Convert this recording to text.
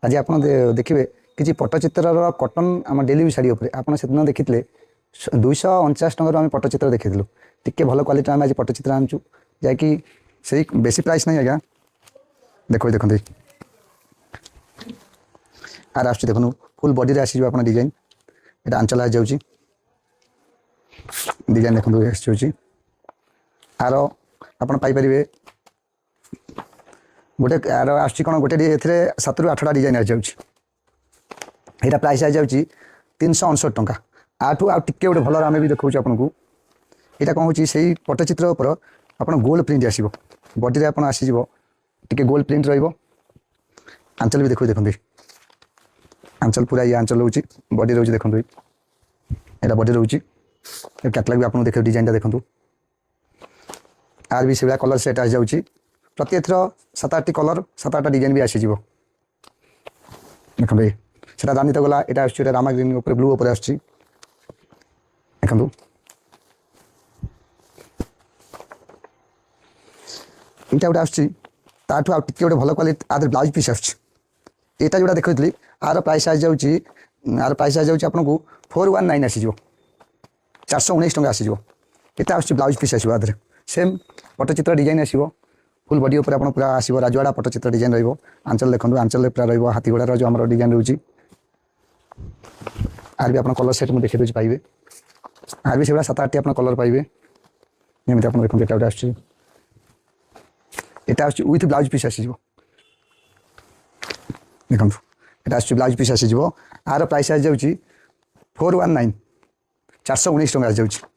आज आप देखिए किसी पट्टचित्र कटन आम डेली शाढ़ी उपर आपड़ से देखी 249 टकर आम पट्टचित्र देखी टी भल क्वालिटी आम आज पट्टचित्र आनचु जैकि से बेसी प्राइस नहीं आज्ञा देखते आर आस देखो फुल बॉडी आसीज आप डिजाइन ये आंचल आ जाऊँगी डिजाइन देखो आर आप पाइपर गोटे आर आस गोटे 7 ରୁ 8टा डिजाइन आ जाऊँगी यहाँ प्राइस आ जाऊँगी 359 टंका आठू आ टे गोटे भल आम भी देखा आपको यहाँ कौन हो से पट्टचित्र उपर आप गोल प्रिंट आसो बॉडी आप आसीज टे गोल प्रिंट रंचल भी देखते आंचल पूरा ये आंचल रोचे बॉडी रोचे देखो यहाँ बॉडी रोचे कैटलॉग भी आपको देखो डिजाइन देखो आर भी से कलर सेट आ जाऊँगी प्रति एथर 7-8 कलर 7-8 डिजाइन भी आसीज देखो से रानी तो गला यहाँ आस रामा ग्रीन ब्लू उपर आस देखो यहाँ गोटे आसूँ ताठू आगे गोटे भल क्वालिटी आदर ब्लाउज पीस आटा जोड़ा देखी आर प्राइस आ जाऊँगी आपको 419 आसीज 419 टंका आसीज यहाँ आस ब्लाउज पीस आसो आदर सेम पट्टचित्र डिजाइन आसो फुल बॉडी उपर आप पूरा आसो राजवाड़ा पट्टचित्र डिजाइन रही आंचल देखो आंचल पूरा रही हाथीगोड़ार जो आम डिजाइन रोचे आर भी आप कलर सेट मुझे देखी पाइबे आर भी से 7-8 आप कलर पाइबे जमी आप देखते गोटे आस विथ ब्लाउज पीस आसीज देखो यहाँ आस ब्लाउज पीस आसीज आर प्राइस आ जाऊँगी 419 419 टंका आ जाऊँगी